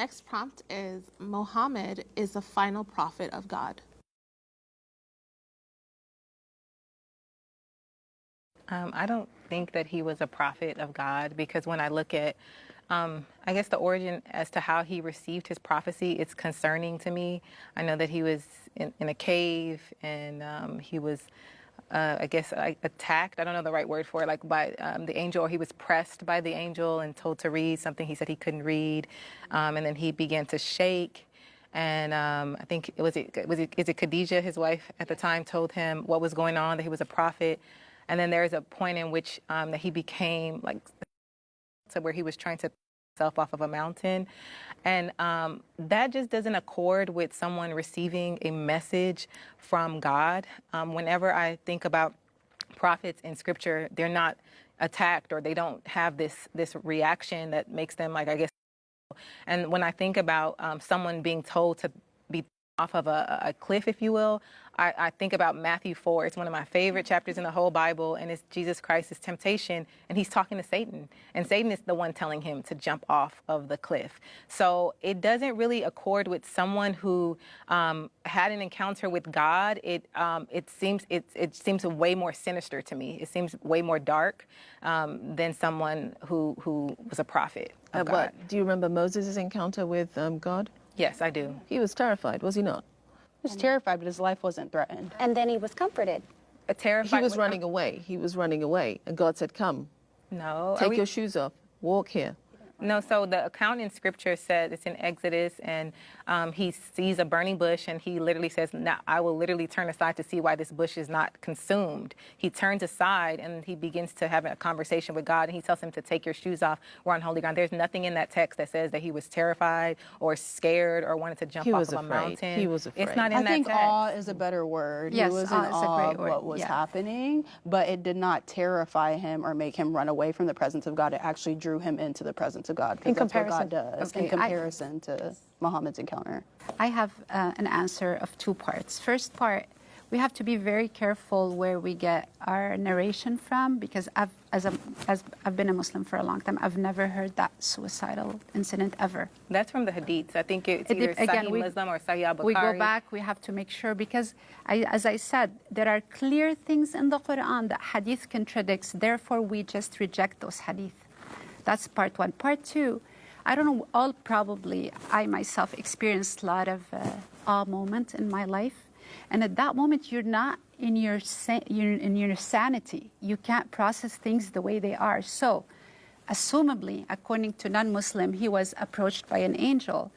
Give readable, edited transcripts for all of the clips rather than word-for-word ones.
next prompt is, Muhammad is the final prophet of God. I don't think that he was a prophet of God, because when I look at, I guess, the origin as to how he received his prophecy, it's concerning to me. I know that he was in a cave, and he was, I guess, attacked. I don't know the right word for it, like by the angel, or he was pressed by the angel and told to read something he said he couldn't read, and then he began to shake. And I think is it Khadijah, his wife at the time, told him what was going on, that he was a prophet. And then there's a point in which that he became like, to where he was trying to himself off of a mountain. And that just doesn't accord with someone receiving a message from God. Whenever I think about prophets in scripture, they're not attacked, or they don't have this reaction that makes them, like, I guess. And when I think about someone being told to be off of a cliff, if you will, I think about Matthew 4. It's one of my favorite chapters in the whole Bible, and it's Jesus Christ's temptation, and he's talking to Satan, and Satan is the one telling him to jump off of the cliff. So it doesn't really accord with someone who had an encounter with God. It seems way more sinister to me. It seems way more dark than someone who was a prophet of God. What, do you remember Moses' encounter with God? Yes, I do. He was terrified, was he not? He was terrified, but his life wasn't threatened. And then he was comforted. Terrified. He was running away. He was running away. And God said, come. No. Take your shoes off. Walk here. No, so the account in scripture said, it's in Exodus, and he sees a burning bush, and he literally says, "Now I will literally turn aside to see why this bush is not consumed." He turns aside, and he begins to have a conversation with God, and he tells him to take your shoes off. We're on holy ground. There's nothing in that text that says that he was terrified or scared or wanted to jump off of a mountain. He was afraid. It's not in that text. I think awe is a better word. Yes, he was in awe is a awe great of word. what was Yeah. happening, but it did not terrify him or make him run away from the presence of God. It actually drew him into the presence of God. In That's what comparison. God does in comparison to Muhammad's encounter. I have an answer of two parts. First part, we have to be very careful where we get our narration from, because as I've been a Muslim for a long time, I've never heard that suicidal incident ever. That's from the Hadiths. I think it's either Sahih Muslim or Sahih Bukhari. We go back, we have to make sure, because as I said, there are clear things in the Quran that Hadith contradicts, therefore we just reject those Hadith. That's part one. Part two, I don't know, probably I myself experienced a lot of awe moments in my life. And at that moment, you're not in your sanity. You can't process things the way they are. So, assumably, according to non-Muslim, he was approached by an angel,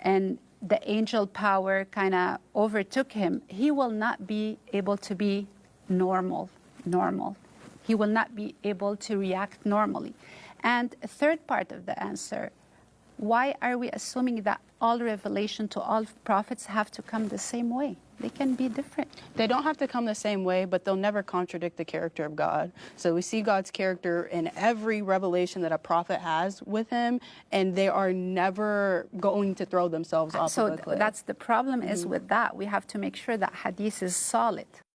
and the angel power kind of overtook him. He will not be able to be normal. He will not be able to react normally. And a third part of the answer, why are we assuming that all revelation to all prophets have to come the same way? They can be different. They don't have to come the same way, but they'll never contradict the character of God. So we see God's character in every revelation that a prophet has with him, and they are never going to throw themselves off of a cliff. So that's the problem is with that. We have to make sure that hadith is solid.